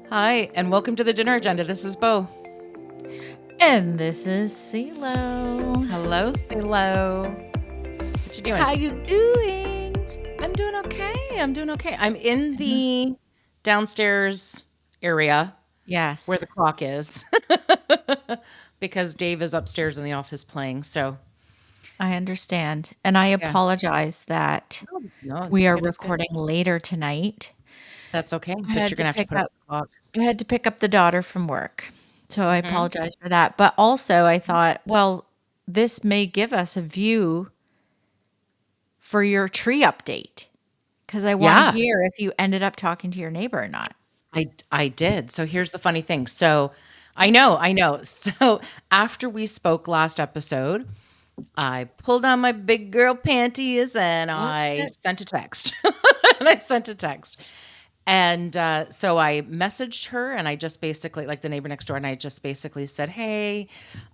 Hi, and welcome to the dinner agenda. This is Bo. And this is CeeLo. Hello, CeeLo. What you doing? How you doing? I'm doing okay. I'm in the downstairs area where Yes, the clock is because Dave is upstairs in the office playing. So, I understand. And I yeah. apologize that No, we it's are good. It's good. recording later tonight. That's okay. I But had you're to gonna have to pick put up up the clock. I had to pick up the daughter from work. So I Hmm. apologize for that. But also I thought, well, this may give us a view for your tree update because I want to Yeah, hear if you ended up talking to your neighbor or not. I did. So here's the funny thing. So I know. So after we spoke last episode, I pulled on my big girl panties and I What? sent a text. And I sent a text. And so I messaged her and I just basically, like the neighbor next door, and I just basically said, hey,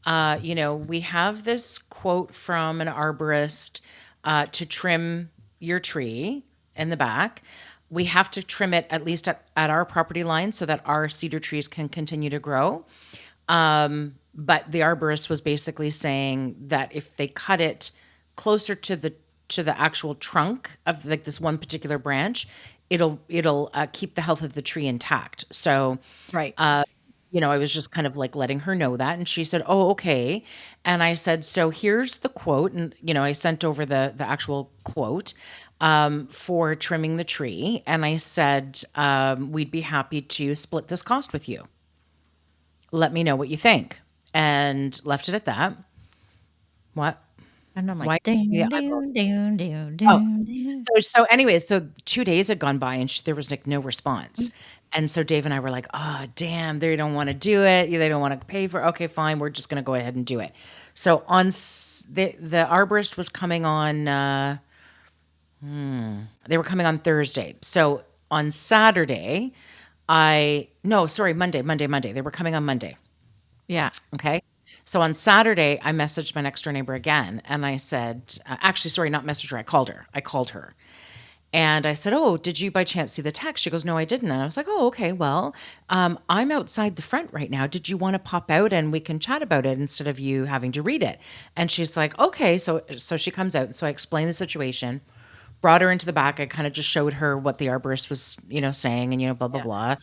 we have this quote from an arborist to trim your tree in the back. We have to trim it at least at our property line so that our cedar trees can continue to grow. But the arborist was basically saying that if they cut it closer to the actual trunk of like this one particular branch, it'll keep the health of the tree intact. So, Right. I was just kind of like letting her know that, and she said, "Oh, okay." And I said, "So here's the quote," and I sent over the actual quote for trimming the tree, and I said, "We'd be happy to split this cost with you. Let me know what you think," and left it at that. What? And I'm like, Why? Yeah, ding, eyeballs. ding, ding, ding, Oh, ding, ding. anyways, so 2 days had gone by and there was, like, no response, and so Dave and I were like, "Oh, damn, they don't wanna do it, they don't wanna pay for okay, fine, we're just gonna go ahead and do it." So on s the arborist was coming on, they were coming on Thursday. So on Saturday, I no, sorry, Monday. They were coming on Monday. Yeah. Okay. So on Saturday, I messaged my next door neighbor again and I said, actually, sorry, not messaged her. I called her. And I said, "Oh, did you by chance see the text?" She goes, "No, I didn't." And I was like, "Oh, okay. Well, I'm outside the front right now. Did you want to pop out and we can chat about it instead of you having to read it?" And she's like, "Okay." So she comes out. So I explained the situation, brought her into the back. I kind of just showed her what the arborist was, saying and, blah, blah, Yeah. blah.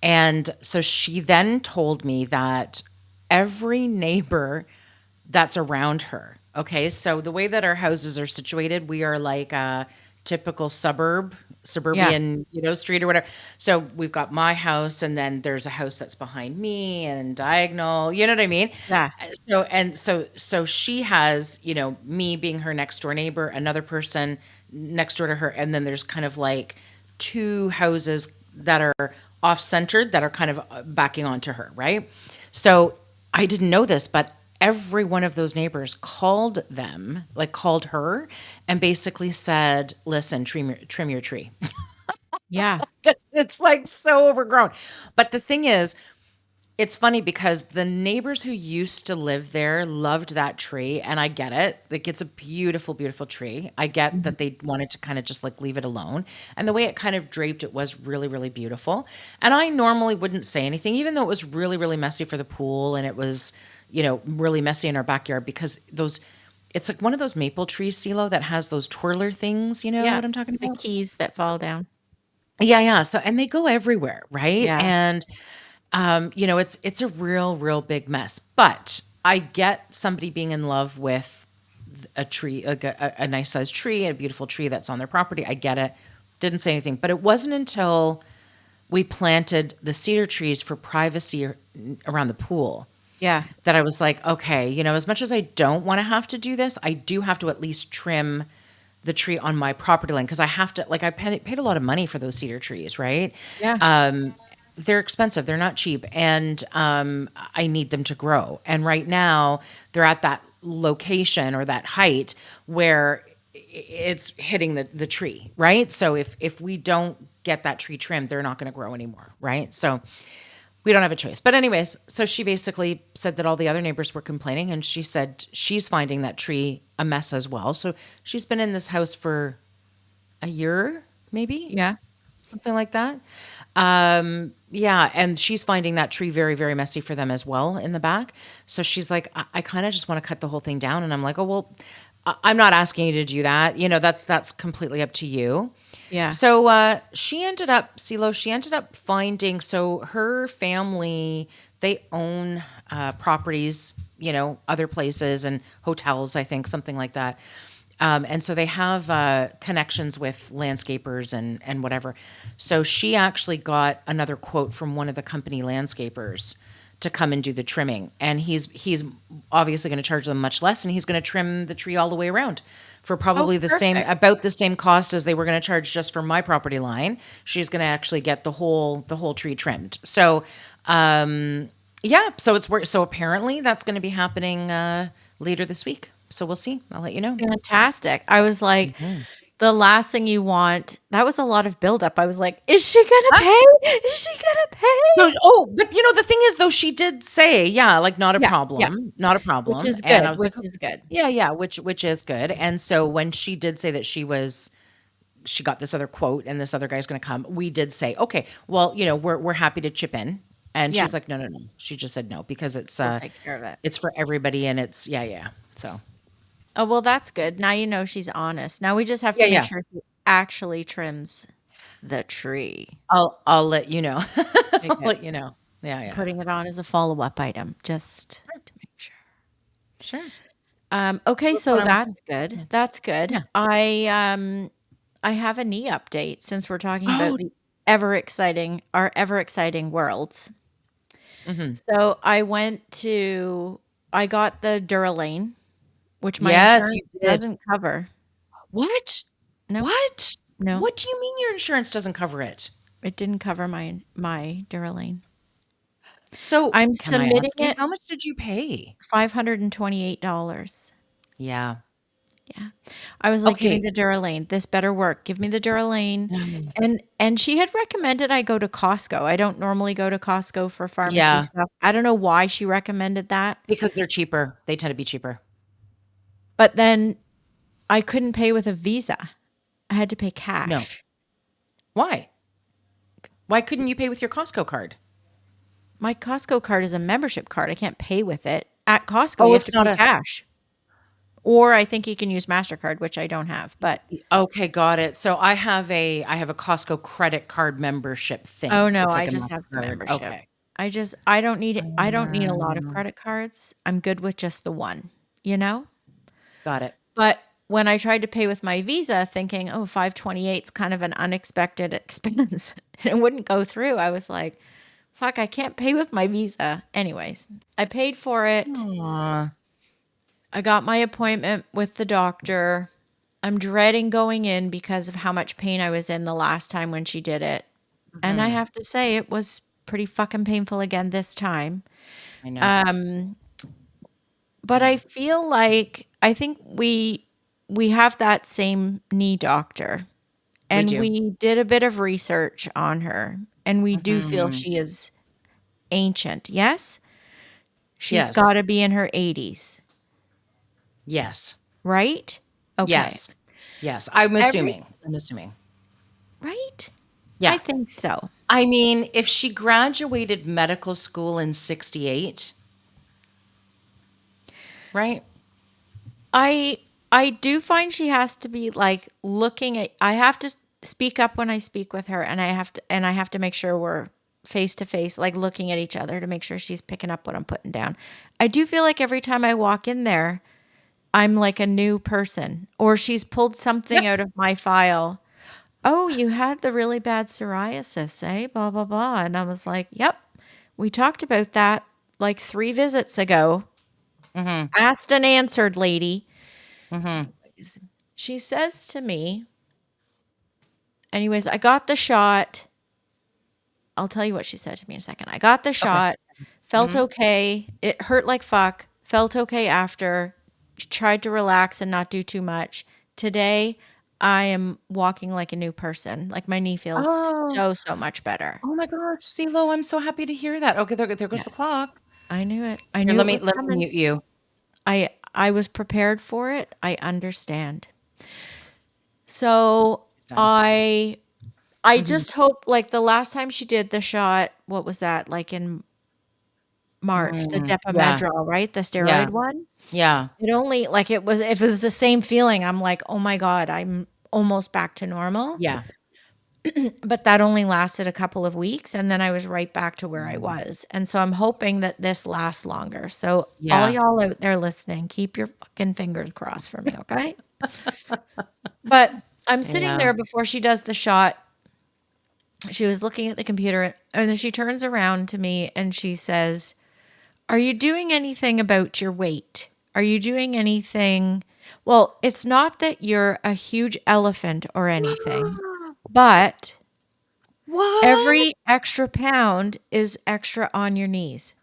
And so she then told me that every neighbor that's around her. Okay, so the way that our houses are situated, we are like a typical Yeah. suburban, street or whatever. So we've got my house, and then there's a house that's behind me and diagonal. You know what I mean? Yeah. So she has, me being her next door neighbor, another person next door to her, and then there's kind of like two houses that are off centered that are kind of backing onto her, right? So I didn't know this, but every one of those neighbors called her and basically said, "Listen, trim your tree." Yeah. It's like so overgrown. But the thing is, it's funny because the neighbors who used to live there loved that tree, and I get it. Like, it's a beautiful, beautiful tree. I get Mhm. that they wanted to kind of just like leave it alone. And the way it kind of draped it was really, really beautiful. And I normally wouldn't say anything, even though it was really, really messy for the pool and it was, really messy in our backyard because it's like one of those maple trees, CeeLo, that has those twirler things. You know Yeah. what I'm talking The about? keys that fall down. Yeah, yeah. So, and they go everywhere, right? Yeah. And it's a real, real big mess. But I get somebody being in love with a tree, like a nice sized tree, a beautiful tree that's on their property. I get it. Didn't say anything. But it wasn't until we planted the cedar trees for privacy around the pool Yeah. that I was like, okay, as much as I don't want to have to do this, I do have to at least trim the tree on my property line because I have to, like, I paid a lot of money for those cedar trees, right? Yeah. They're expensive. They're not cheap, and I need them to grow. And right now, they're at that location or that height where it's hitting the tree, right? So if we don't get that tree trimmed, they're not going to grow anymore, right? So we don't have a choice. But anyways, so she basically said that all the other neighbors were complaining, and she said she's finding that tree a mess as well. So she's been in this house for a year, maybe. Yeah. something like that. Yeah, and she's finding that tree very, very messy for them as well in the back. So she's like, I kind of just want to cut the whole thing down. And I'm like, oh well, I'm not asking you to do that. That's completely up to you. Yeah. So she ended up, CeeLo, she ended up finding, so her family, they own properties, other places and hotels, I think, something like that. And so they have connections with landscapers and whatever. So she actually got another quote from one of the company landscapers to come and do the trimming. And he's obviously going to charge them much less, and he's going to trim the tree all the way around for Oh, probably perfect. about the same cost as they were going to charge just for my property line. She's going to actually get the whole tree trimmed. So, yeah, so apparently that's going to be happening later this week. So we'll see. I'll let you know. Fantastic. I was like, Mhm. the last thing you want, that was a lot of buildup. I was like, is she gonna pay? Is she gonna So, pay? but the thing is though, she did say, yeah, like not a Yeah, yeah, problem, not a which problem. is And I good, was like, which "Oh, is good. yeah, yeah, which is good." And so when she did say that she got this other quote and this other guy's going to come, we did say, okay, well, we're happy to chip in. And Yeah, she's like, no, no, no. She just said no because we'll take care of it. it's for everybody, and it's yeah, yeah. So Oh, well, that's good. Now you know she's honest. Now we just have yeah, to make yeah. sure she actually trims the tree. I'll let you know. Okay, I'll good. let you know. Yeah, yeah. Putting it on as a follow-up item just Sure. to make sure. Sure. Okay, That's what so I'm working. that's good. Yeah. That's good. Yeah. I have a knee update since we're talking about Oh. the ever exciting worlds. Hmm. So I got the Duralane, which my Yes, you insurance did. doesn't cover. What? No, What? no, What do you mean your insurance doesn't cover it? it didn't cover my Duralane. So, I'm can I submitting ask you it how much did you pay? $528. Yeah. Yeah. I was like, "Give me Okay. the Duralane. This better work. Give me the Duralane." And she had recommended I go to Costco. I don't normally go to Costco for pharmacy Yeah, stuff. I don't know why she recommended that, because they're cheaper. They tend to be cheaper. but then I couldn't pay with a Visa. I had to pay No. cash. Why? Why couldn't you pay with your Costco card? My Costco card is a membership card. I can't pay with it. At Costco, Oh, you have it's to not pay a cash. Or I think you can use Mastercard, which I don't have. But Okay, got it. So I have a Costco credit card membership oh thing. no, It's I like a just have the Mastercard. membership. Okay. I don't need a lot of Um, credit cards. I'm good with just the one, you know? got it. But when I tried to pay with my Visa thinking, "Oh, 528 is kind of an unexpected expense," and it wouldn't go through, I was like, "Fuck, I can't pay with my Visa." Anyways, I paid for it. Aw. I got my appointment with the doctor. I'm dreading going in because of how much pain I was in the last time when she did it. And I Mhm. have to say, it was pretty fucking painful again this time. I know. Um, but I feel like I think we have that same knee doctor, We and do. we did a bit of research on her, and we do feel Mhm. she is ancient. Yes, she's got Yes. to be in her 80s, Yes. right? Okay, Yes. Yes. I'm every assuming. I'm assuming. right. I Yeah. think so. I mean, if she graduated medical school in 68, right? I I do find she has to be like looking at I have to speak up when I speak with her, and I have to make sure we're face to face, like looking at each other to make sure she's picking up what I'm putting down. I do feel like every time I walk in there, I'm like a new person, or she's pulled something Yep. out of my file. "Oh, you had the really bad psoriasis, eh? Blah blah blah." And I was like, "Yep. We talked about that like 3 visits ago. Mhm. Asked and answered, lady." Mhm. She says to me, anyways, I got the shot. I'll tell you what she said to me in a second. I got the Okay. shot, felt Mhm. okay. It hurt like fuck, felt okay after. Tried to relax and not do too much. Today, I am walking like a new person. Like my knee feels Oh. so much better. Oh my gosh, CeeLo, I'm so happy to hear that. Okay, there goes Yeah, the clock. I knew it. I Here, knew let it me was let me coming. mute you. I was prepared for it. I understand. So It's done. I I Mhm. just hope, like, the last time she did the shot, what was that? Like, in March, the Yeah, Depomedrol, right? The yeah, steroid one? yeah, It only like, it was the same feeling. I'm like, "Oh my god, I'm almost back to normal." yeah. But that only lasted a couple of weeks, and then I was right back to where I Mm. was, and so I'm hoping that this lasts longer. So, all Yeah, y'all out there listening, keep your fucking fingers crossed for me, okay? But I'm sitting yeah. there before she does the shot. She was looking at the computer, and then she turns around to me and she says, "Are you doing anything about your weight? Are you doing anything?" Well, it's not that you're a huge elephant or anything, but What? every extra pound is extra on your knees.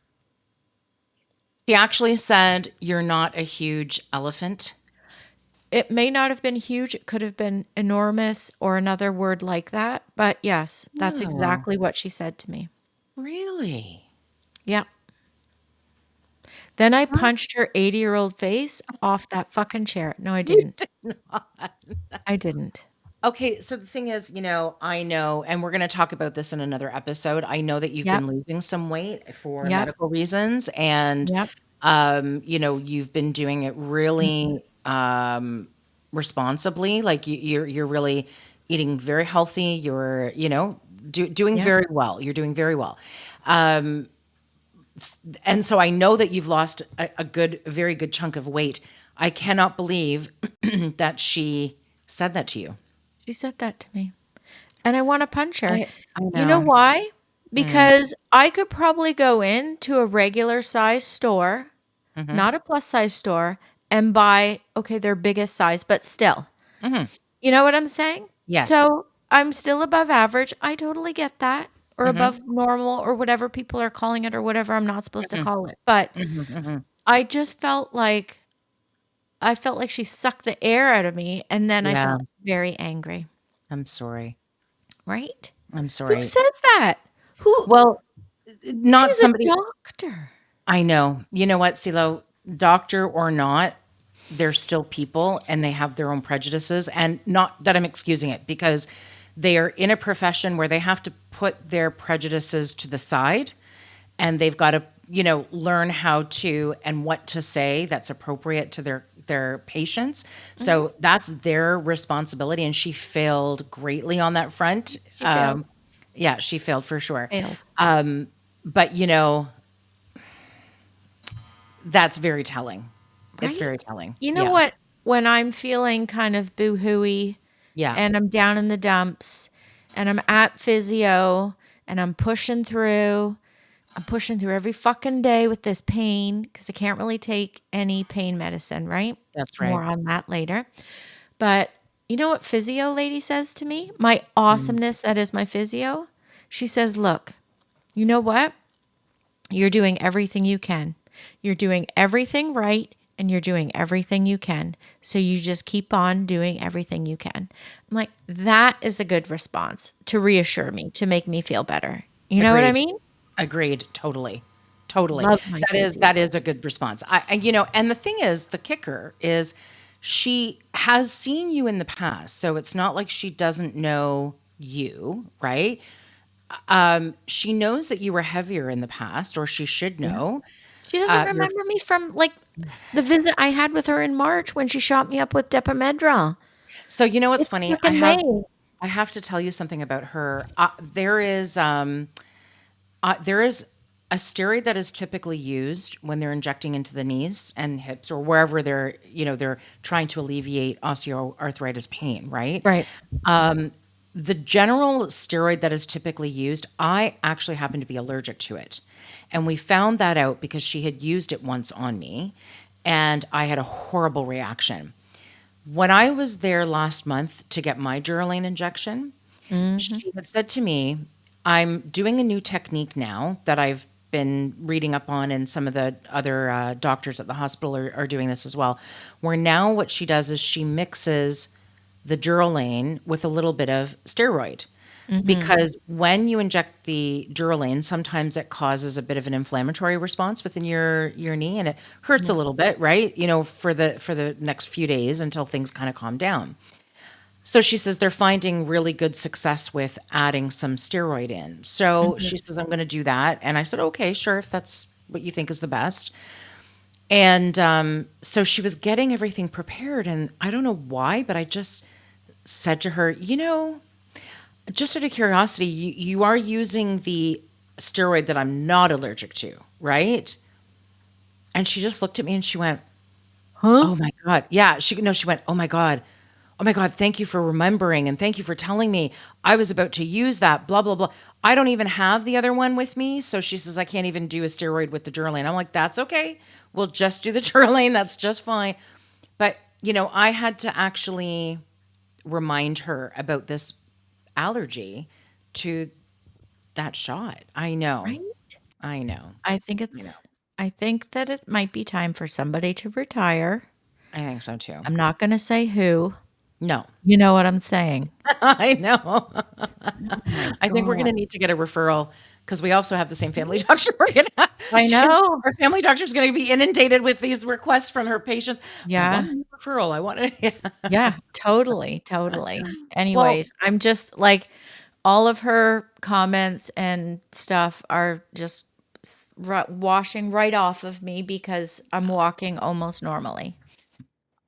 She actually said, "You're not a huge elephant." It may not have been huge, it could have been enormous or another word like that, but yes, that's Oh, exactly what she said to me. really? Yeah. Then I Huh? punched her 80-year-old face off that fucking chair. No, I You didn't. did not. I didn't. Okay, so the thing is, I know, and we're gonna talk about this in another episode. I know that you've Yep. been losing some weight for Yep. medical reasons, and, Yep. you've been doing it Mm. really, responsibly. Like, you're really eating very healthy. You're, doing Yep. very well. You're doing very well. Um, and so I know that you've lost a very good chunk of weight. I cannot believe that she said that to you. She said that to me, and I wanna punch her. I You know know. why? Mm, Because I could probably go into a regular size store, mhm, not a plus size store, and buy, okay, their biggest size, but still. mhm. You know what I'm saying? Yes. So, I'm still above average. I totally get that, or Mhm, above normal or whatever people are calling it or whatever I'm not supposed to mhm, call it, but mhm, mhm. I just felt like she sucked the air out of me, and then I Yeah, felt very angry, I'm sorry. right? I'm Who sorry. says that? Who Well, not she's a somebody. doctor. I know. You know what, CeeLo? Doctor or not, they're still people and they have their own prejudices. And not that I'm excusing it, because they are in a profession where they have to put their prejudices to the side, and they've got to, learn how to and what to say that's appropriate to their patients. Mhm. So that's their responsibility. And she failed greatly on that front. She failed. Yeah, she failed for sure. Failed. But that's very telling. It's very Right? telling. You know Yeah. what? When I'm feeling kind of boo-hooey Yeah. and I'm down in the dumps and I'm at physio and I'm pushing through every fucking day with this pain because I can't really take any pain medicine, right? That's More right. on that later. But you know what physio lady says to me? My Mm. awesomeness that is my physio. She says, "Look, you know what? You're doing everything you can. You're doing everything right and you're doing everything you can. So you just keep on doing everything you can." I'm like, that is a good response to reassure me, to make me feel better. You know what I Agreed. mean? Agreed. Totally. Totally. Love my That physio. is a good response. And the thing is, the kicker is she has seen you in the past. So it's not like she doesn't know you, right? She knows that you were heavier in the past, or she should Yeah. know. She doesn't You're remember me from like the visit I had with her in March when she shot me up with Depomedrol. So you know what's It's funny? fucking May. I have to tell you something about her. There is a steroid that is typically used when they're injecting into the knees and hips, or wherever they're trying to alleviate osteoarthritis pain, right? Right. The general steroid that is typically used, I actually happen to be allergic to it. And we found that out because she had used it once on me and I had a horrible reaction. When I was there last month to get my Durolane injection, Mhm. she had said to me, "I'm doing a new technique now that I've been reading up on, and some of the other doctors at the hospital are doing this as well. Where now what she does is she mixes the Durolane with a little bit of steroid." Mhm. Because when you inject the Durolane, sometimes it causes a bit of an inflammatory response within your knee, and it hurts a Yeah. little bit, right? For the next few days until things kind of calm down. So she says they're finding really good success with adding some steroid in. So Mhm. she says, I'm going to do that. And I said, okay, sure, if that's what you think is the best. And so she was getting everything prepared. And I don't know why, but I just said to her, just out of curiosity, you are using the steroid that I'm not allergic to, right? And she just looked at me and she went, Huh? oh my God. Yeah. She, no, she went, oh my God. Oh my God, thank you for remembering and thank you for telling me I was about to use that, blah, blah, blah. I don't even have the other one with me. So she says, I can't even do a steroid with the Durlane. I'm like, that's okay. We'll just do the Durlane. That's just fine. But, I had to actually remind her about this allergy to that shot. I know. Right? I know. I think You know, it's I think that it might be time for somebody to retire. I think so too. I'm not gonna say who. No, You know what I'm saying. I know. Oh my I think we're god. gonna need to get a referral because we also have the same family doctor. We're gonna have I know. our family doctor's gonna be inundated with these requests from her patients. I Yeah. want a new referral. I want it. Yeah, totally, totally. Well, Anyways, I'm just like all of her comments and stuff are just washing right off of me because I'm walking almost normally.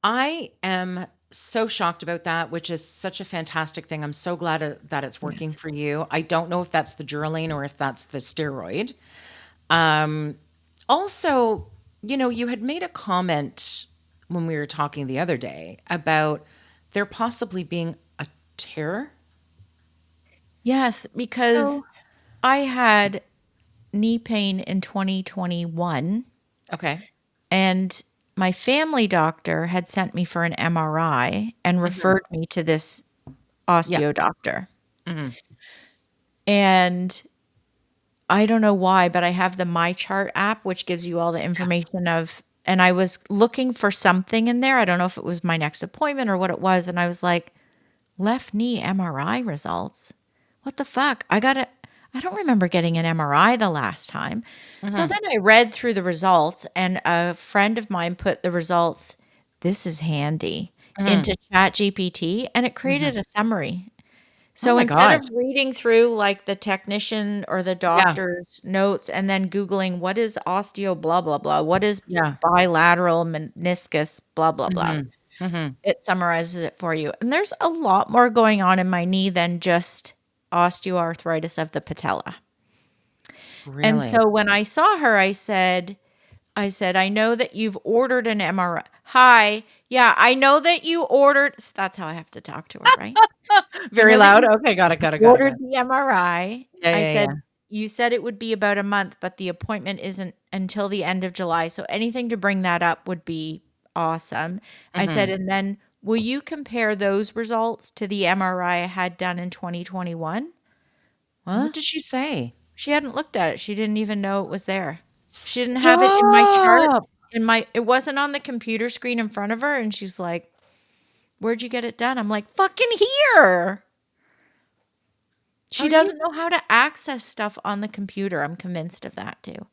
I am so shocked about that, which is such a fantastic thing. I'm so glad that it's working Yes. for you. I don't know if that's the Durlane or if that's the steroid. Um, Also, you had made a comment when we were talking the other day about there possibly being a tear. Yes, because So, I had knee pain in 2021 okay. and my family doctor had sent me for an MRI and Mhm. referred me to this Yeah. osteo doctor. Mhm. And I don't know why, but I have the My Chart app, which gives you all the information of, and I was looking for something in there. I don't know if it was my next appointment or what it was. And I was like, left knee MRI results. What the fuck? I don't remember getting an MRI the last time. So Mhm. then I read through the results, and a friend of mine put the results, this is handy, Mhm. into Chat GPT, and it Mhm. created a summary. Oh So my instead god. of reading through like the technician or the Yeah. doctor's notes and then Googling what is osteo blah blah blah, what is Yeah. bilateral meniscus blah blah blah, Mhm. Mhm. it summarizes it for you. And there's a lot more going on in my knee than just osteoarthritis of the patella. And Really? so when I saw her, I said, I know that you've ordered an MRI. Hi. Yeah, I know that you ordered. That's how I have to talk to her, right? I Very know that loud? you Okay, got it, got it, got it, got ordered it. the MRI. Yeah, I yeah, said, yeah. you said it would be about a month, but the appointment isn't until the end of July. So anything to bring that up would be awesome. I said, Mhm. and then will you compare those results to the MRI I had done in 2021? Huh? What did she say? She hadn't looked at it. She didn't even know it was there. She didn't have it in my chart. Stop! It wasn't on the computer screen in front of her. And she's like, where'd you get it done? I'm like, fucking here. She Are you doesn't know how to access stuff on the computer. I'm convinced of that too.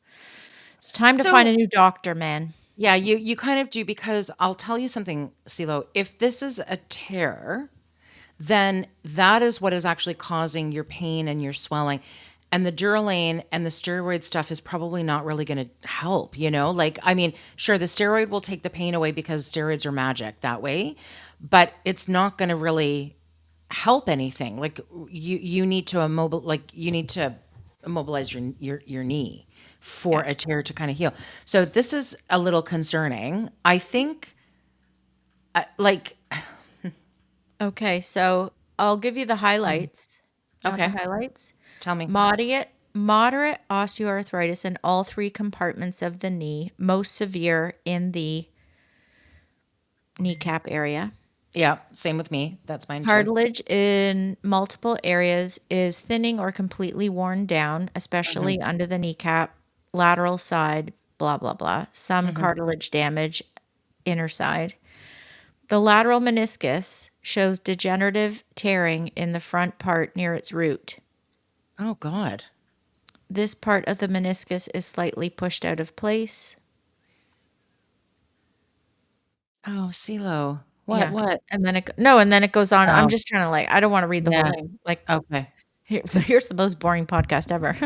It's time to find so a new doctor, man. yeah, you kind of do because I'll tell you something, CeeLo. If this is a tear, then that is what is actually causing your pain and your swelling. And the Durolane and the steroid stuff is probably not really going to help, Like, I mean, sure, the steroid will take the pain away because steroids are magic that way, but it's not going to really help anything. Like you need to you need to immobilize your knee for Yeah. a tear to kind of heal. So this is a little concerning. I think like Okay, so I'll give you the highlights. You want the okay, highlights? tell me. Moderate osteoarthritis in all three compartments of the knee, most severe in the kneecap area. Yeah, same with me. That's mine too. Cartilage in multiple areas is thinning or completely worn down, Mhm. especially under the kneecap, lateral side, blah, blah, blah. Some Mhm. cartilage damage, inner side. The lateral meniscus shows degenerative tearing in the front part near its root. Oh God. This part of the meniscus is slightly pushed out of place. Oh, CeeLo. What? Yeah. What? And then and then it goes on. I'm Oh, just trying to like, I don't want to read the whole yeah. thing. Like, Okay. here's the most boring podcast ever.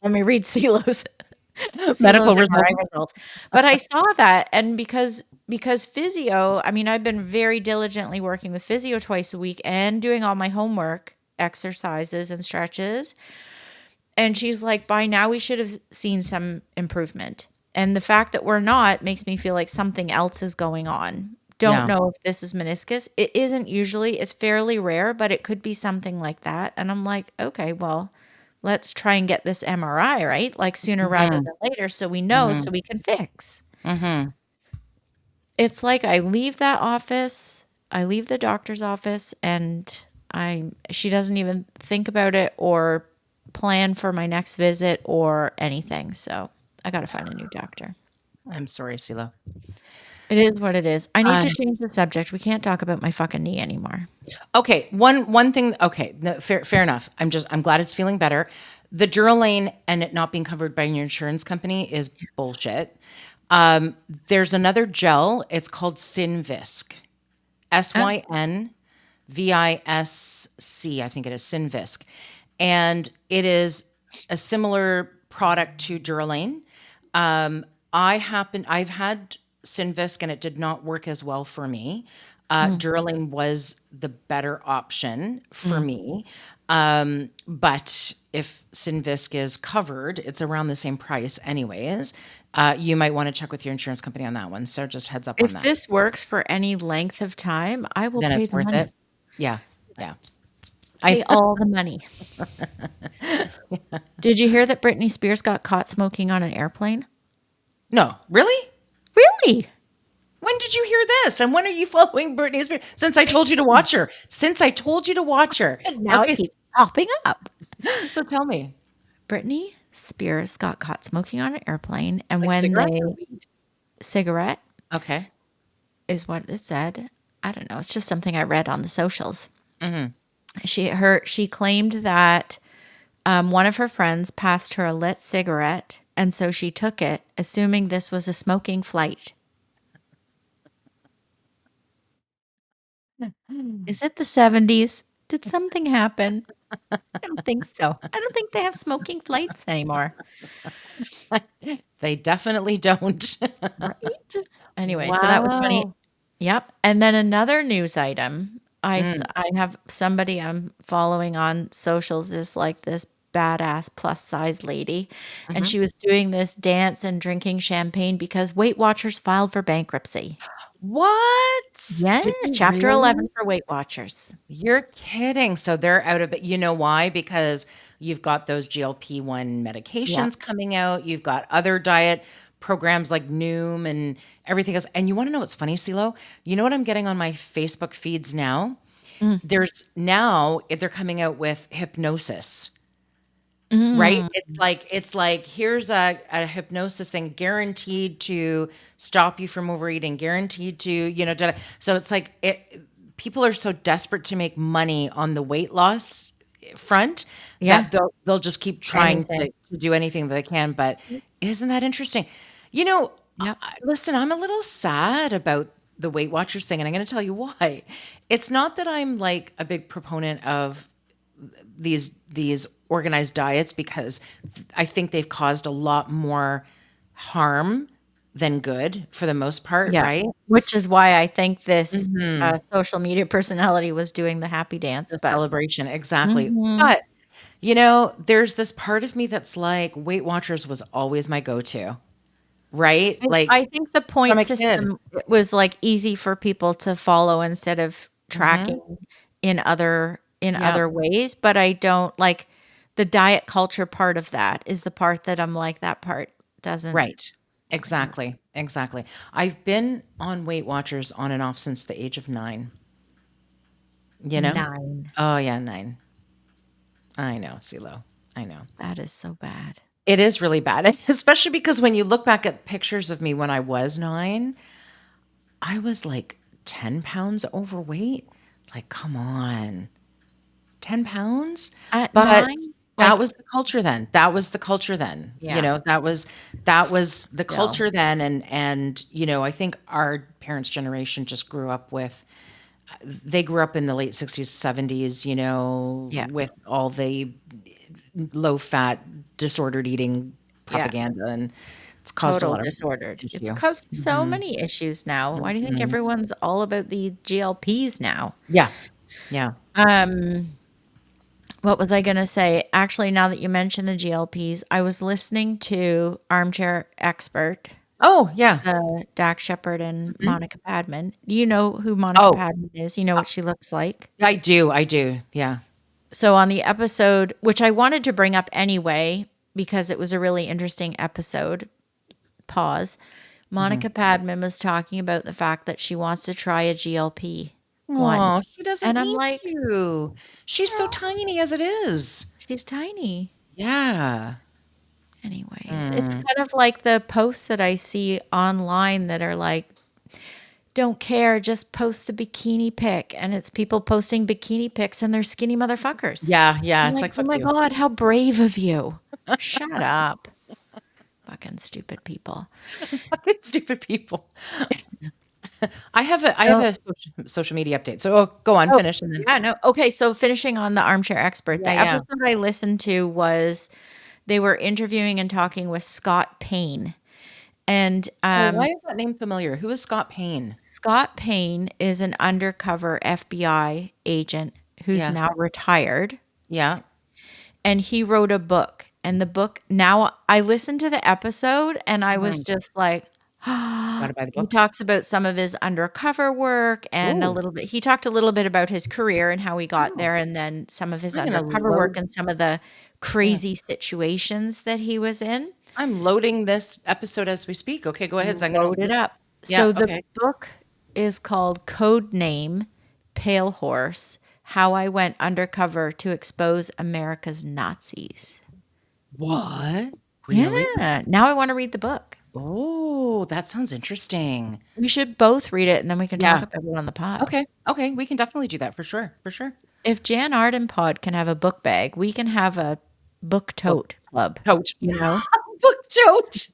Let me read CeeLo's Medical MRI results. results. But I saw that, and because physio, I mean, I've been very diligently working with physio twice a week and doing all my homework, exercises and stretches. And she's like, by now we should have seen some improvement. And the fact that we're not makes me feel like something else is going on. Don't Yeah. know if this is meniscus. It isn't usually, it's fairly rare, but it could be something like that. And I'm like, okay, well, let's try and get this MRI, right? Like sooner rather Mhm. than later so we know Mhm. so we can fix. Mhm. It's like I leave that office, I leave the doctor's office, and she doesn't even think about it or plan for my next visit or anything. So I got to find a new doctor. I'm sorry, CeeLo. It is what it is. I need Uh, to change the subject. We can't talk about my fucking knee anymore. okay. One thing. Okay. No, fair enough. I'm glad it's feeling better. The Durolane and it not being covered by your insurance company is bullshit. Um, there's another gel. It's called Synvisc. Oh, Synvisc. I think it is Synvisc. And it is a similar product to Durolane. I've had Synvisc and it did not work as well for me. mm, Durolane was the better option for mm. me. But if Synvisc is covered, it's around the same price anyways. You might want to check with your insurance company on that one. So just heads up on If that. this works for any length of time, I will Then pay it's the worth it. money. Yeah. Yeah. Pay I all the money. Did you hear that Brittany Spears got caught smoking on an airplane? no, really? Really? When did you hear this? And when are you following Britney Spears? Since I told you to watch her. Since I told you to watch her. And now it Okay, keeps popping up. so tell me. Britney Spears got caught smoking on an airplane, and Like when cigarettes they or weed? cigarette Okay. is what it said. I don't know. It's just something I read on the socials. Mhm. She claimed that one of her friends passed her a lit cigarette, and so she took it, assuming this was a smoking flight. Is it the 70s? Did something happen? I don't think so. I don't think they have smoking flights anymore. They definitely don't. Right? Anyway, so that was funny. Wow. Yep. And then another news item. Mm, I have somebody I'm following on socials is like this badass plus size lady. And mhm. she was doing this dance and drinking champagne because Weight Watchers filed for bankruptcy. What? Yeah. Did you Chapter 11 really? for Weight Watchers. You're kidding. So they're out of it. You know why? Because you've got those GLP-1 Yep. medications coming out. You've got other diet programs like Noom and everything else. And you want to know what's funny, CeeLo? You know what I'm getting on my Facebook feeds now? Mm. There's now they're coming out with hypnosis. Right? Mm. It's like here's a hypnosis thing guaranteed to stop you from overeating, guaranteed to, so it's like people are so desperate to make money on the weight loss front Yeah. that they'll just keep trying Anything. to do anything that they can. But isn't that interesting? You know, Yep. listen, I'm a little sad about the Weight Watchers thing, and I'm going to tell you why. It's not that I'm like a big proponent of these organized diets because I think they've caused a lot more harm than good for the most part, Yeah. right? Which is why I think this Mhm. social media personality was doing the happy dance. The But celebration, exactly. mhm. But, there's this part of me that's like, Weight Watchers was always my go-to, right? Like, I think the from point a kid. system was, like, easy for people to follow instead of Mhm. tracking in Yeah. other ways, but I don't like, the diet culture part of that is the part that I'm like, that part doesn't. Right. Exactly, exactly. I've been on Weight Watchers on and off since the age of 9, you know? 9. Oh, yeah, 9. I know, CeeLo. I know. That is so bad. It is really bad, especially because when you look back at pictures of me when I was 9, I was like 10 pounds overweight. Like, come on, 10 pounds? At But 9? Like, That was the culture then. That was the culture then. yeah, That was the so, culture then, and I think our parents' generation just grew up with they grew up in the late 60s, 70s, yeah, with all the low fat, disordered eating yeah. propaganda, and it's caused a Total lot of disordered. It's issue. caused so Mhm, many issues now. Why do you think mhm. everyone's all about the GLPs now? Yeah, yeah. Um, what was I going to say? Actually, now that you mentioned the GLPs, I was listening to Armchair Expert, Oh, yeah. Dax Shepard and Mhm. Monica Padman. Do you know who Monica Oh, Padman is? You know uh, what she looks like? I do, yeah. So on the episode, which I wanted to bring up anyway, because it was a really interesting episode, pause. Mhm. Monica Padman was talking about the fact that she wants to try a GLP one. Aw, she doesn't And I'm need like, to. She's so well, tiny as it is. she's tiny. Yeah. Anyways, it's Mm. kind of like the posts that I see online that are like, don't care, just post the bikini pic. And it's people posting bikini pics and they're skinny motherfuckers. Yeah, yeah, I'm it's like, like, oh "Fuck my you." God, how brave of you. Shut up. Fucking stupid people. Fucking stupid people. I have So, a social media update, so, go on, oh, finish, and then yeah, no. Okay, so finishing on the Armchair Expert, yeah, the yeah. episode I listened to was they were interviewing and talking with Scott Payne. And Oh, why is that name familiar? Who is Scott Payne? Scott Payne is an undercover FBI agent who's Yeah, now retired. yeah. And he wrote a book. And the book, now I listened to the episode and I was Mhm. just like, Gotta buy the he book. talks about some of his undercover work and a Ooh. little bit, he talked a little bit about his career and how he got Oh, there, and then some of his I'm gonna undercover work load and some of the yeah. crazy situations that he was in. I'm loading this episode as we speak. Okay, go ahead. So I'm gonna Load it listen. up. Yeah, So the okay. book is called Code Name Pale Horse: How I Went Undercover to Expose America's Nazis. What? Really? Yeah. Now I want to read the book. Oh, that sounds interesting. We should both read it and then we can talk Yeah. about it on the pod. Okay, okay, we can definitely do that for sure, for sure. If Jan Arden Pod can have a book bag, we can have a book Book tote club, tote. you know? Book tote.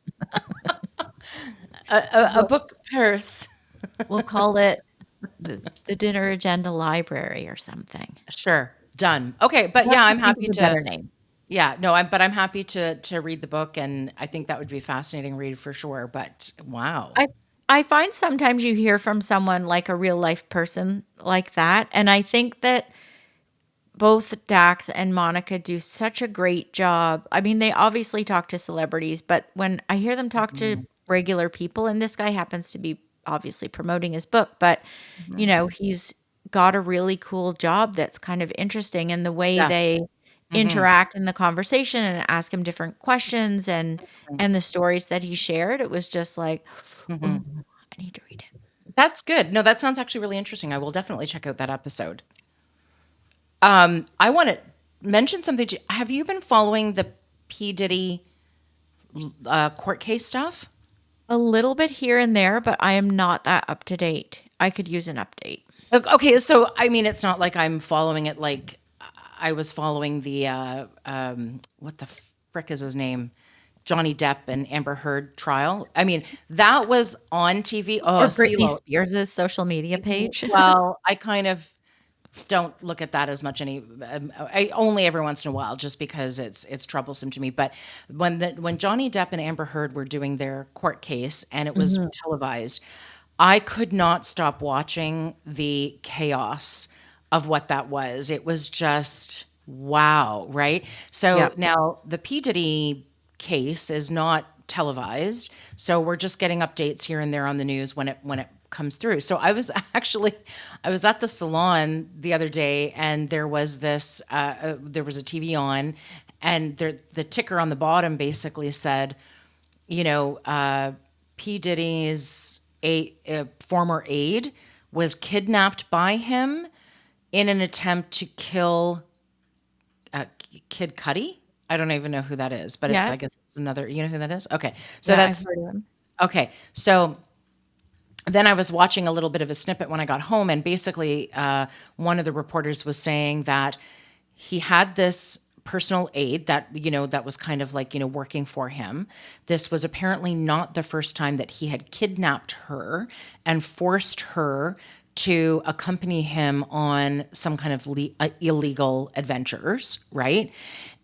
A We'll, book purse. we'll call it the Dinner Agenda Library or something. Sure, done. Okay, but We'll yeah, have to I'm think happy of a to better name. yeah, no, I'm happy to read the book, and I think that would be a fascinating read for sure, but wow. I I find sometimes you hear from someone like a real life person like that, and I think that both Dax and Monica do such a great job. I mean, they obviously talk to celebrities, but when I hear them talk to Mhm, regular people, and this guy happens to be obviously promoting his book, but mhm. he's got a really cool job that's kind of interesting, and the way Yeah, they mhm, interact in the conversation and ask him different questions, and mm, the stories that he shared, it was just like, mhm. oh, I need to read it. That's good. No, that sounds actually really interesting. I will definitely check out that episode. I wanna mention something to have you been following the P. Diddy, court case stuff? A little bit here and there, but I am not that up to date. I could use an update. Okay, so I mean, it's not like I'm following it like I was following the what the frick is his name? Johnny Depp and Amber Heard trial. I mean, that was on TV. Oh, Or Brittany CeeLo. Spears' social media page. Well, I kind of don't look at that as much I only every once in a while just because it's troublesome to me. But when Johnny Depp and Amber Heard were doing their court case and it was Mhm. televised, I could not stop watching the chaos of what that was. It was just wow, right? Yeah. So now the P. Diddy case is not televised, so we're just getting updates here and there on the news when it comes through. So I was at the salon the other day, and there was a TV on, and the ticker on the bottom basically said, you know, P. Diddy's a former aide was kidnapped by him in an attempt to kill Kid Cudi. I don't even know who that is, but I Yes. guess it's another. You know who that is? Okay, so Yeah, I've that's heard of him. okay. So then I was watching a little bit of a snippet when I got home, and basically, one of the reporters was saying that he had this personal aide that, that was kind of like, working for him. This was apparently not the first time that he had kidnapped her and forced her to accompany him on some kind of illegal adventures, right?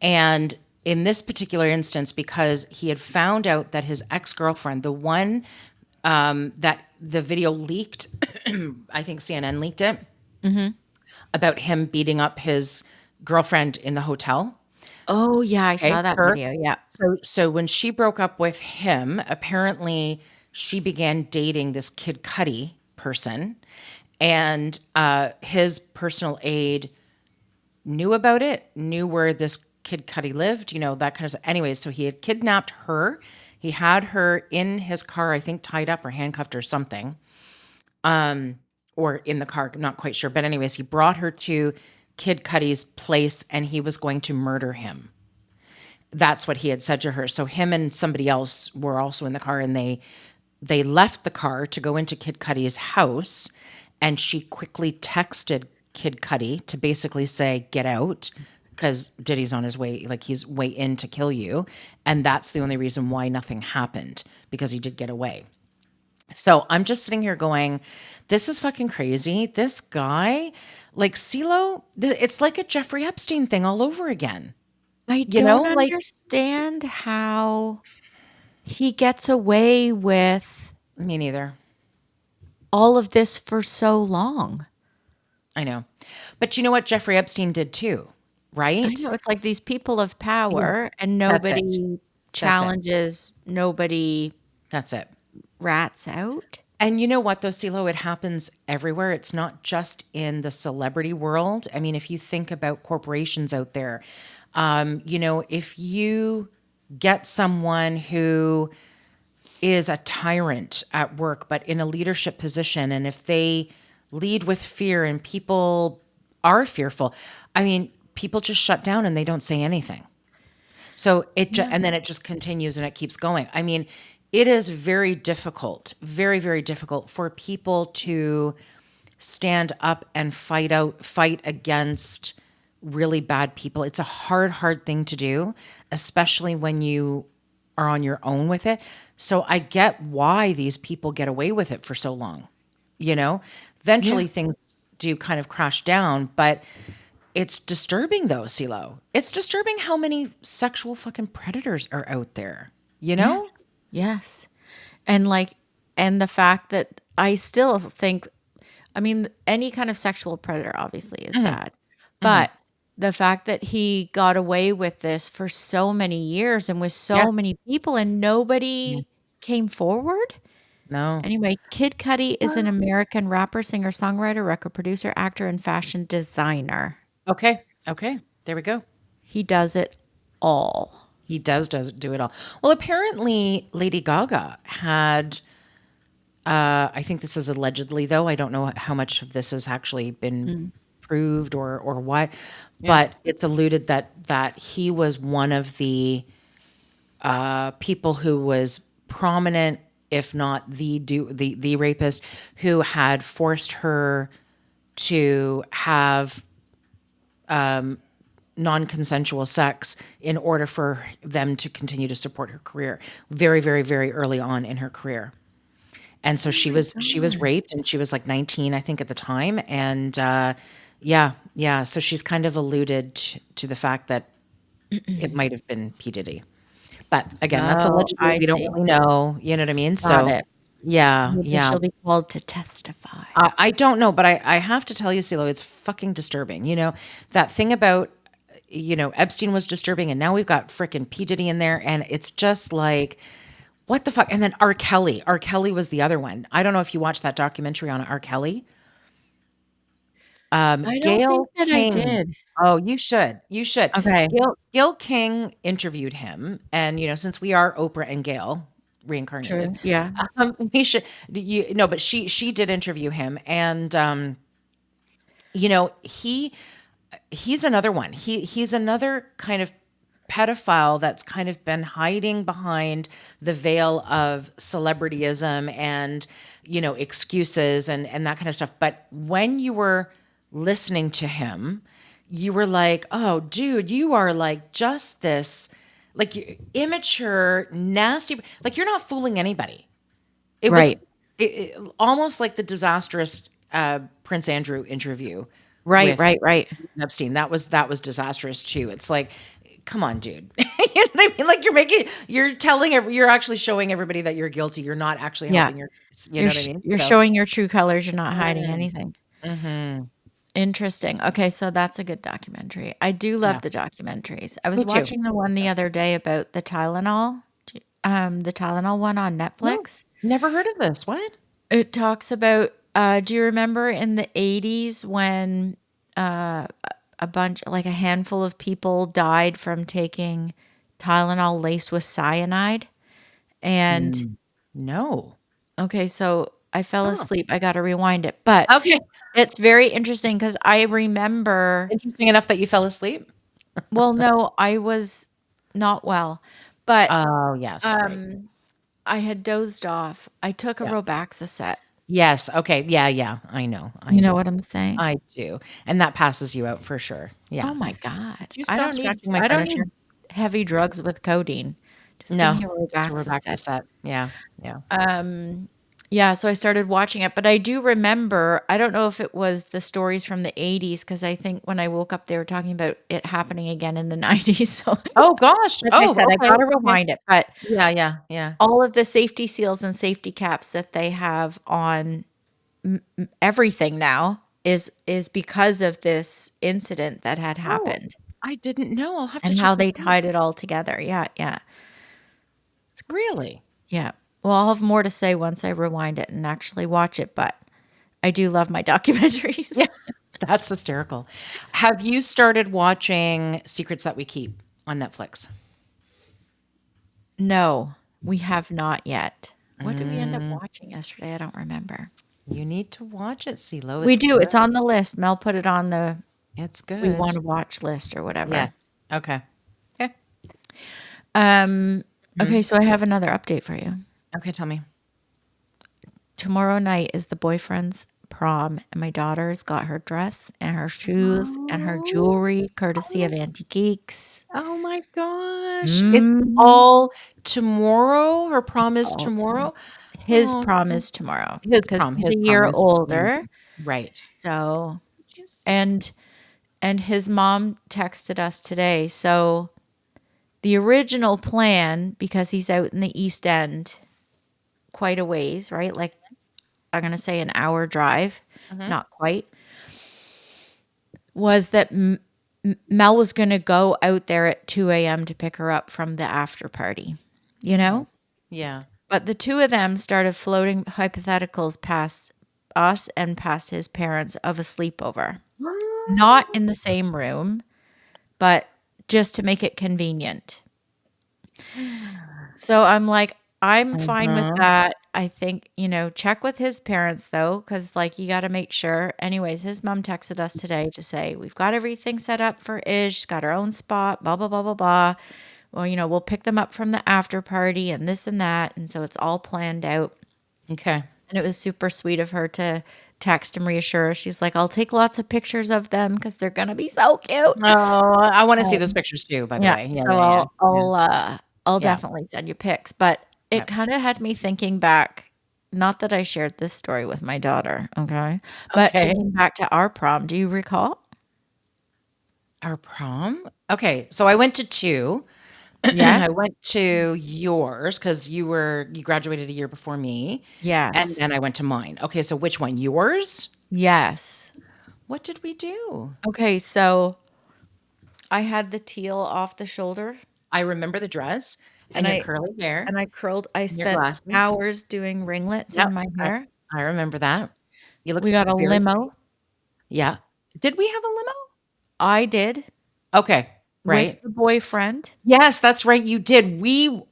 And in this particular instance, because he had found out that his ex-girlfriend, the one that the video leaked, I think CNN leaked it, about him beating up his girlfriend in the hotel. Oh, yeah, I Okay, saw that her. video. Yeah. So when she broke up with him, apparently she began dating this Kid Cudi person, and his personal aide knew about it, knew where this Kid Cudi lived, that kind of stuff. Anyways, so he had kidnapped her. He had her in his car, I think tied up or handcuffed or something, or in the car, not quite sure. But anyways, he brought her to Kid Cudi's place and he was going to murder him. That's what he had said to her. So him and somebody else were also in the car, and they left the car to go into Kid Cudi's house, and she quickly texted Kid Cudi to basically say, get out, because Diddy's on his way, like he's way in to kill you. And that's the only reason why nothing happened, because he did get away. So I'm just sitting here going, this is fucking crazy. This guy, like CeeLo, it's like a Jeffrey Mm. Epstein thing all over again. I You know, don't like, understand how he gets away with me neither. all of this for so long. I know. But you know what Jeffrey Epstein did too, I right? know it's like these people of Yeah. power and That's it. nobody That's it. challenges, nobody That's it. rats out. And you know what, though, CeeLo, it happens everywhere. It's not just in the celebrity world. I mean, if you think about corporations out there, if you get someone who is a tyrant at work, but in a leadership position, and if they lead with fear and people are fearful, I mean, people just shut down and they don't say anything. So Yeah. and then it just continues and it keeps going. I mean, it is very difficult, very, very difficult for people to stand up and fight against really bad people. It's a hard, hard thing to do, especially when you are on your own with it. So I get why these people get away with it for so long. You know, Yeah. eventually things do kind of crash down, but it's disturbing though, CeeLo. It's disturbing how many sexual fucking predators are out there, you know? Yes. Yes. And like, and the fact that I still think, I mean, any kind of sexual predator obviously is bad, but the fact that he got away with this for so many years and with Yeah. so many people and Yeah. nobody came forward. No. Anyway, Kid Cudi is an American rapper, singer, songwriter, record producer, actor, and fashion designer. Okay. Okay. There we go. He does it all. He does do it all. Well, apparently Lady Gaga had I think this is allegedly though. I don't know how much of this has actually been Mm. proved or what, Yeah. but it's alluded that he was one of the people who was prominent, if not the rapist, who had forced her to have non-consensual sex in order for them to continue to support her career very, very, very early on in her career. And so Oh my she was God. raped, and she was like 19, I think, at the time. And yeah. So she's kind of alluded to the fact that it might have been P. Diddy. But again, that's Oh, allegedly. I We don't see. really know. You know what I mean? Got So it. yeah, Maybe yeah. she'll be called to testify. I don't know, but I have to tell you, CeeLo, it's fucking disturbing. That thing about, Epstein was disturbing, and now we've got frickin' P. Diddy in there, and it's just like, what the fuck? And then R. Kelly. R. Kelly was the other one. I don't know if you watched that documentary on R. Kelly. I don't think Gail that I King. did. Oh, you should. You should. Okay, Gail King interviewed him, and since we are Oprah and Gail reincarnated, true. Yeah, we should. You no, but she did interview him, and he's another one. He's another kind of pedophile that's kind of been hiding behind the veil of celebrityism and excuses and that kind of stuff. But when you were listening to him, you were like, "Oh, dude, you are like just this like immature, nasty like you're not fooling anybody." It was Right. almost like the disastrous Prince Andrew interview Right, with right, right. Epstein. That was disastrous too. It's like, come on, dude. You know what I mean? Like you're actually showing everybody that you're guilty. You're not actually Yeah. helping you know what I mean? You're So, showing your true colors, you're not hiding mm, anything. mhm. Interesting. Okay, so that's a good documentary. I do Yeah. love the documentaries. I Me was too. watching the one the other day about the Tylenol one on No. Netflix. Never heard of this. What? It talks about, do you remember in the 80s when a bunch, like a handful of people died from taking Tylenol laced with cyanide? And Mm, no. okay, so I fell Oh. asleep. I got to rewind it. But Okay. it's very interesting because I remember, Interesting enough that you fell asleep? well, no, I was not well, but Oh, yes, right. um, I had dozed off. I took a Yeah. Robaxaset. Yes, okay, yeah, yeah, I know, I You know know. what I'm saying? I do, and that passes you out for sure, yeah. Oh my god. "Would you stop scratching my I don't furniture?" need heavy drugs with codeine. Just give No, me a so we're back to Robaxaset. set. Yeah, yeah. Um, yeah, so I started watching it, but I do remember, I don't know if it was the stories from the 80s because I think when I woke up, they were talking about it happening again in the 90s. So, Oh gosh! like I Oh, said, I okay, gotta okay. rewind it, but Yeah, yeah, yeah. all of the safety seals and safety caps that they have on everything now is because of this incident that had Oh, happened I didn't know, I'll have to and check how this they out. tied it all together. Yeah, yeah. Really? Yeah. Well, I'll have more to say once I rewind it and actually watch it, but I do love my documentaries. Yeah, that's hysterical. Have you started watching Secrets That We Keep on Netflix? No, we have not yet. What did we end up Mm, watching yesterday? I don't remember. you need to watch it, CeeLo, We it's do. good. It's on the list. Mel put it on the It's we want good. to watch list or whatever. Yes. Okay. Okay. Um, okay, Mhm. so I have another update for you. Okay, tell me. Tomorrow night is the boyfriend's prom, and my daughter's got her dress and her shoes and her Oh, jewelry, courtesy of oh, Antiques. oh my gosh. It's Mm, all tomorrow. Her prom it's is all tomorrow. tomorrow. His Oh, prom so is tomorrow his because prom, he's his a prom year is older. amazing. Right. So, Did you say? and his mom texted us today. So the original plan, because he's out in the East End quite a ways, right? Like I'm gonna say an hour drive, Mhm. not quite, was that Mel was gonna go out there at 2 a.m. to pick her up from the after party, you Oh, know? yeah. But the two of them started floating hypotheticals past us and past his parents of a sleepover. Not in the same room, but just to make it convenient. So I'm like, I'm fine with Mhm. that. I think, check with his parents though, because like you got to make sure. Anyways, his mom texted us today to say, we've got everything set up for Ish. She's got her own spot, blah, blah, blah, blah, blah. Well, we'll pick them up from the after party and this and that. And so it's all planned out. Okay. And it was super sweet of her to text and reassure us. She's like, I'll take lots of pictures of them because they're going to be so cute. Oh, I wanna see those Um, pictures too, by the yeah, way. Yeah, so yeah, yeah. I'll Yeah. definitely send you pics, but Yeah. it kinda had me thinking back, not that I shared this story with my daughter, okay, but Okay. thinking back to our prom, do you recall? Our prom? Okay, so I went to 2. Yeah? I went to yours because you graduated a year before me, and Yes. then I went to mine. Okay, so which one? Yours? Yes. What did we do? Okay, so I had the teal off the shoulder, I remember the dress and and your I curly hair I and your spent glasses. hours doing ringlets Yep, in my I hair. I remember that. You We looked got a very pretty. limo. Yeah. Did we have a limo? I did, Okay, with right. the boyfriend Yes, that's right, you did.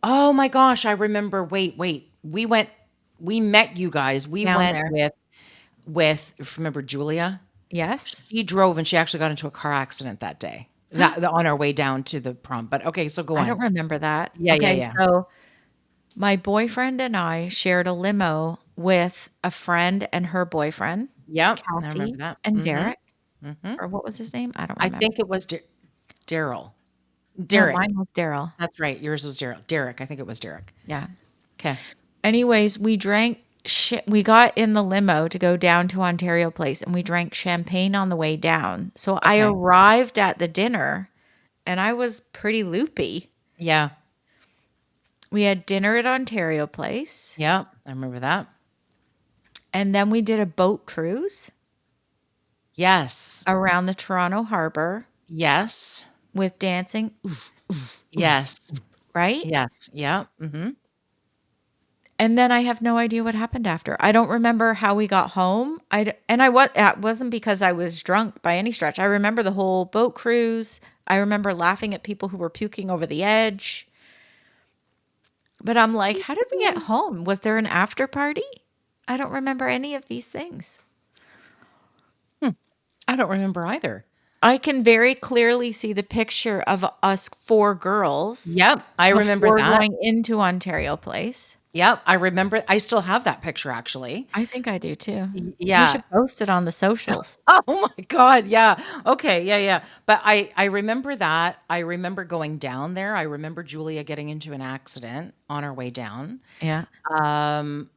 Oh my gosh, I remember. Wait, wait. We met you guys. We down went there. with remember Julia? Yes? She drove and she actually got into a car accident that day. On our way down to the prom. But okay, so go I on. don't remember that. Yeah, yeah, Okay, yeah. so my boyfriend and I shared a limo with a friend and her boyfriend, Yep, I remember Kathy that. and Mhm. Derek. Mhm. or what was his name? I don't I remember. think it was Daryl. No, Derek. mine was Daryl. That's right. Yours was Derek. I think it was Derek. Yeah. Okay. Anyways, we drank shit. We got in the limo to go down to Ontario Place and we drank champagne on the way down. So I Okay. arrived at the dinner and I was pretty loopy. Yeah. We had dinner at Ontario Place Yeah. I remember that. and then we did a boat cruise Yes. around the Toronto harbor Yes. with dancing, Yes. right? Yes. Yeah. Mhm. And then I have no idea what happened after. I don't remember how we got home. It wasn't because I was drunk by any stretch. I remember the whole boat cruise. I remember laughing at people who were puking over the edge. But I'm like, how did we get home? Was there an after party? I don't remember any of these things. I don't remember either. I can very clearly see the picture of us four girls Yep. I remember before that. going into Ontario Place. Yep. I remember. I still have that picture actually. I think I do too. We Yeah. should post it on the socials. Oh my God. Yeah. Okay. Yeah. Yeah. But I remember that. I remember going down there. I remember Julia getting into an accident on our way down. Yeah. Um,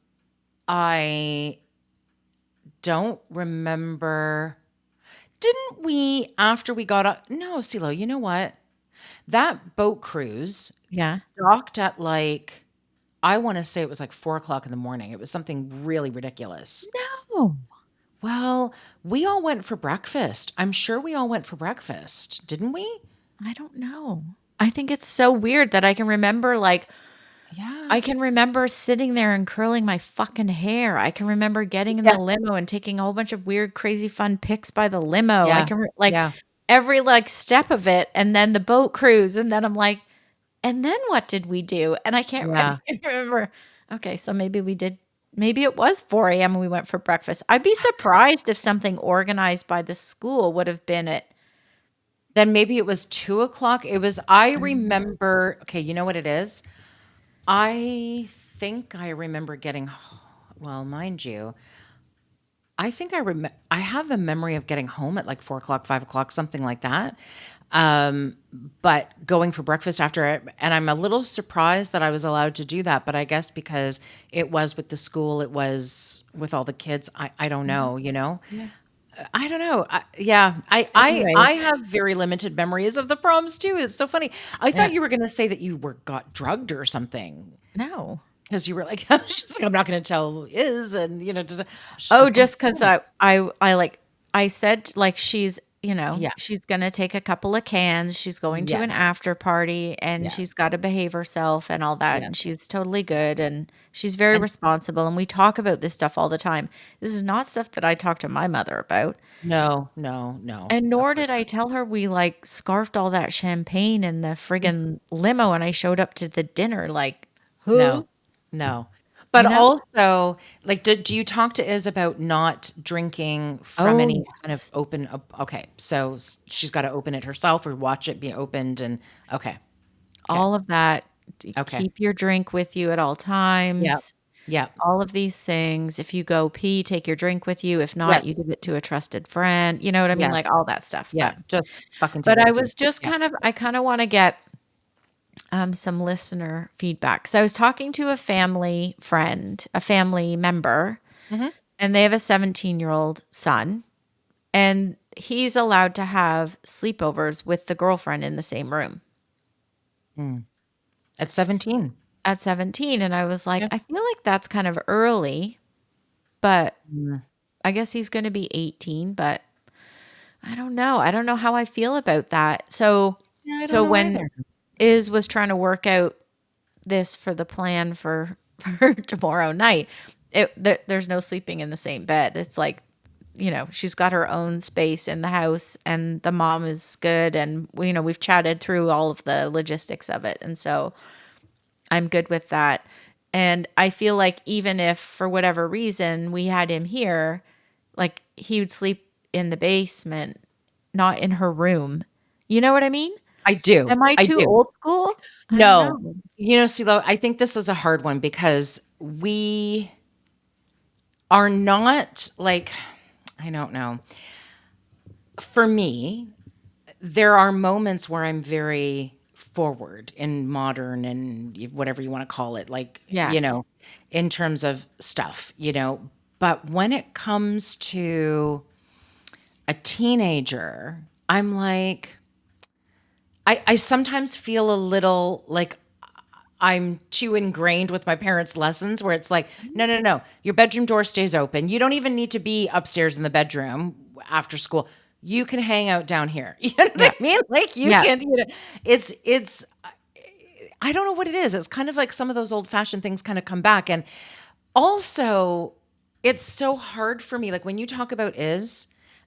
I don't remember. Didn't we, after we got up? No, CeeLo, you know what? That boat cruise Yeah. docked at like, I want to say it was like 4 o'clock in the morning. It was something really ridiculous. No. Well, we all went for breakfast. I'm sure we all went for breakfast, didn't we? I don't know. I think it's so weird that Yeah. I can remember sitting there and curling my fucking hair. I can remember getting in Yeah. the limo and taking a whole bunch of weird, crazy, fun pics by the limo. I Yeah. can Yeah. every step of it, and then the boat cruise, and then I'm like, and then what did we do? And I Yeah. can't remember. Okay, so maybe we did. Maybe it was 4 a.m. and we went for breakfast. I'd be surprised if something organized by the school would have been at. Then maybe it was 2 o'clock. I Mm. remember, okay, you know what it is? I think I remember well, mind you, I have a memory of getting home at like 4 o'clock, 5 o'clock, something like that. Um, but going for breakfast after it, and I'm a little surprised that I was allowed to do that, but I guess because it was with the school, it was with all the kids. I don't Mhm. know, you know? Yeah. I don't know. Yeah, I Anyways, have very limited memories of the proms too. It's so funny. I yeah. thought you were going to say that you got drugged or something No. because you were like, I was just like, I'm not going to tell who is, and I was just Oh, like, oh, just because cool. I said she's Yeah, she's gonna take a couple of cans. She's going to yeah, an after party and yeah, she's got to behave herself and all that. yeah. And she's totally good and she's very And responsible. And we talk about this stuff all the time. This is not stuff that I talk to my mother about. no, no, no, And of nor course did I tell her we scarfed all that champagne in the friggin' limo and I showed up to the dinner no, huh? no. But You know? also, like, do you talk to Iz about not drinking from Oh, any kind of yes. open? Okay, so she's got to open it herself or watch it be opened, and okay, okay, All of that. okay. Keep your drink with you at all Yeah. times. Yeah. All of these things. If you go pee, take your drink with you. If not, you Yes. give it to a trusted friend. You know what I mean? Like Yes. all that stuff. Yeah. Just fucking take But it I with you. was just Yeah. I kind of want to get some listener feedback. So I was talking to a family friend, a family member, Mhm. and they have a 17-year-old son, and he's allowed to have sleepovers with the girlfriend in the same room Mm. At 17. at 17. And I was like, Yeah. I feel like that's kind of early, but Mm. I guess he's going to be 18, but I don't know. I don't know how I feel about that. So, Yeah, I don't so know when either. Iz was trying to work out this for the plan for, for tomorrow night, there's no sleeping in the same bed. It's like, she's got her own space in the house and the mom is good. And, we've chatted through all of the logistics of it. And so I'm good with that. And I feel like even if for whatever reason we had him here, like he would sleep in the basement, not in her room. You know what I mean? I do. Am I I too do. old school? I don't No. know. CeeLo, I think this is a hard one because we are not like, I don't know. for me, there are moments where I'm very forward and modern and whatever you want to call it, like, Yes. in terms of stuff, But when it comes to a teenager, I'm like, I sometimes feel a little like I'm too ingrained with my parents' lessons where it's like, no, no, no, your bedroom door stays open. You don't even need to be upstairs in the bedroom after school. You can hang out down here. You know Yeah. what I mean? Like you Yeah. can, it's I don't know what it is. It's kind of like some of those old fashioned things kind of come back. And also, it's so hard for me. Like when you talk about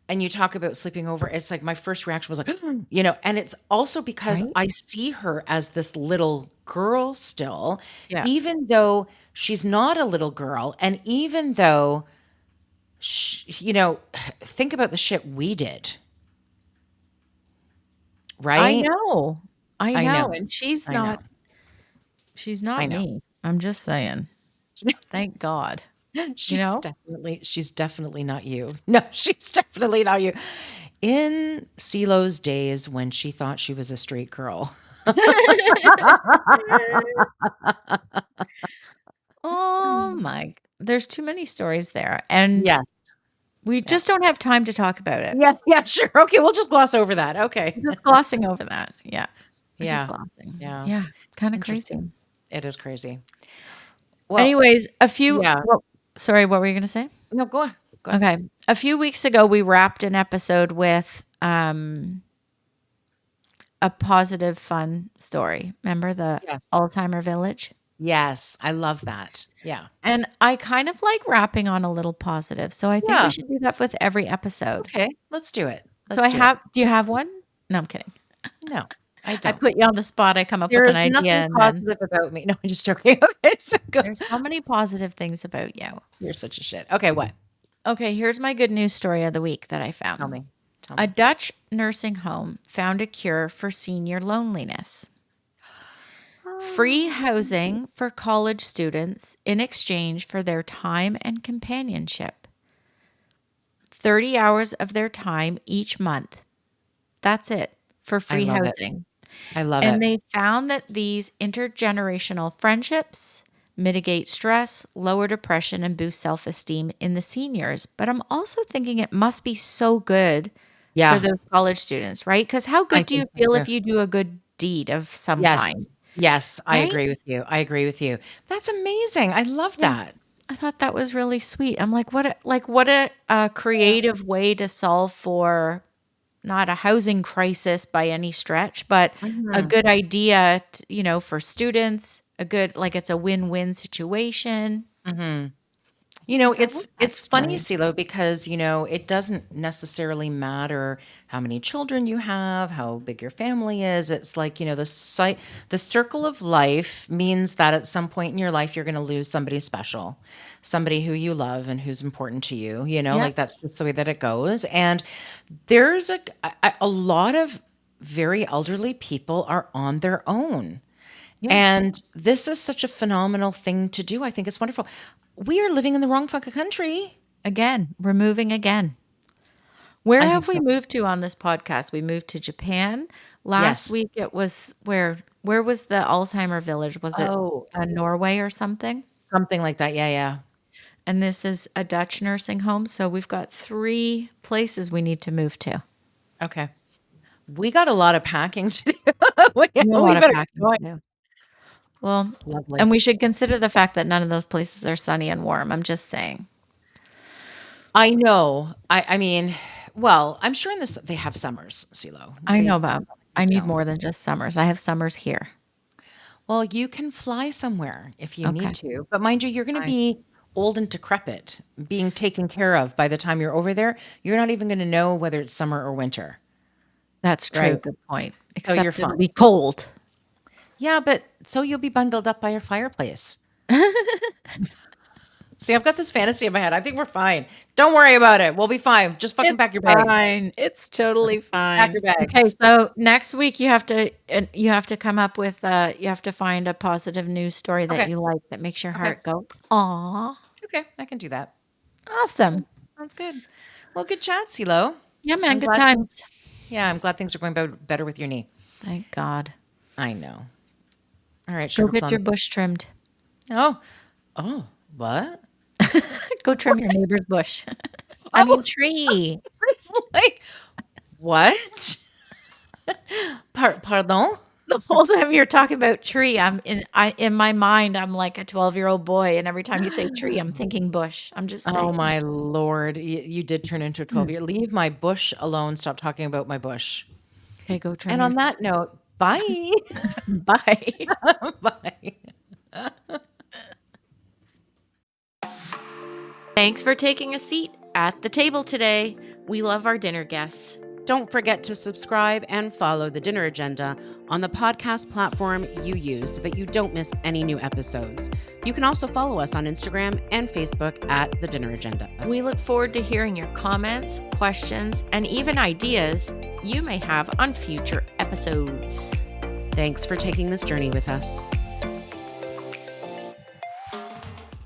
and you talk about sleeping over, it's like my first reaction was like, and it's also because Right? I see her as this little girl still, Yeah. even though she's not a little girl. And even though, think about the shit we did, I right? know. I I know. know. And I know. she's I not know. me. I'm just saying. Thank God. You She's know? definitely not you. No, she's definitely not you. In CeeLo's days when she thought she was a straight girl. Oh my. There's too many stories there. And Yeah, we yeah. just don't have time to talk about it. Yeah, yeah, sure. Okay, we'll just gloss over that. Okay. Just glossing over that. Yeah. It's just Yeah, glossing. yeah. Yeah. Kind of crazy. Interesting. It is crazy. Well, Anyways, a few yeah. well, sorry, what were you gonna say? No, go on. Go ahead. Okay. A few weeks ago we wrapped an episode with a positive fun story. Remember the Yes. Alzheimer village? Yes, I love that. Yeah. And I kind of like wrapping on a little positive. So I think we Yeah. should do that with every episode. Okay, let's do it. So Let's do it. do you have one? No, I'm kidding. No, I I don't. put you on the spot. I come up There with is an idea nothing and then positive about me. No, I'm just joking. Okay, so go. there's so many positive things about you. You're such a shit. Okay, what? Okay, here's my good news story of the week that I Tell found. me. Tell A me. Dutch nursing home found a cure for senior loneliness. Free Oh. housing for college students in exchange for their time and companionship. 30 hours of their time each month. That's it for I free love it. housing. I love And it. they found that these intergenerational friendships mitigate stress, lower depression, and boost self esteem in the seniors. But I'm also thinking it must be so good for Yeah, those college students, right? Because how I good do you think so feel too. if you do a good deed of some Yes. kind, Yes, I right? agree with you. I agree with you. That's amazing. I love Yeah. that. I thought that was really sweet. I'm like, what a creative way to solve for not a housing crisis by any stretch, but a Mhm. good idea, for students, a good, like it's a win-win situation. Mhm. Like, I love that It's funny, story. CeeLo, because, it doesn't necessarily matter how many children you have, how big your family is. It's like, the circle of life means that at some point in your life, you're going to lose somebody special, somebody who you love and who's important to you, Yep. like that's just the way that it goes. And there's a lot of very elderly people are on their own. Yeah. And this is such a phenomenal thing to do. I think it's wonderful. We are living in the wrong fucking country. Again, we're moving again. Where I think have we so. moved to on this podcast? We moved to Japan. Last Yes. week it was where was the Alzheimer village? Was it Oh, Norway or something? something like that. Yeah, yeah. And this is a Dutch nursing home. So we've got 3 places we need to move to. Okay. We got a lot of packing to do. we, We have a we lot of better get packing going. to do. Well, and Lovely. we should consider the fact that none of those places are sunny and warm. I'm just saying. I know. I mean, well, I'm sure in this they have summers, CeeLo. I know, They Bob. I deep need down. more than just summers. I have summers here. Well, you can fly somewhere if you Okay. need to. But mind you, you're going to Fine. be old and decrepit, being taken care of by the time you're over there. You're not even going to know whether it's summer or winter, That's true. right? Good point. So you're Except it'll fine. be cold. Yeah, but so you'll be bundled up by your fireplace. See, I've got this fantasy in my head. I think we're fine. Don't worry about it. We'll be fine. Just fucking It's pack your bags. fine. It's totally Pack your fine. Okay, bags. so next week you have to come up with you have to find a positive news story that Okay. you like that makes your Okay. heart go, "Aw." Okay. I can do that. Awesome. Sounds good. Well, good chat, CeeLo. Yeah, man, I'm good glad times. I'm glad things are going better with your knee. Thank God. I know. All right, Go sugar get plum. your bush trimmed. Oh, what? Go trim your neighbor's bush. I Oh, mean, tree. it's like, what? Pardon? The whole time you're talking about tree, in my mind, I'm like a 12-year-old boy, and every time you say tree, I'm thinking bush. I'm just Oh saying. my Lord. You did turn into a Mm. 12-year. Leave my bush alone. Stop talking about my bush. Okay, go trim And your on that note, bye. bye. Bye. Thanks for taking a seat at the table today. We love our dinner guests. Don't forget to subscribe and follow The Dinner Agenda on the podcast platform you use so that you don't miss any new episodes. You can also follow us on Instagram and Facebook at The Dinner Agenda. We look forward to hearing your comments, questions, and even ideas you may have on future episodes. Thanks for taking this journey with us.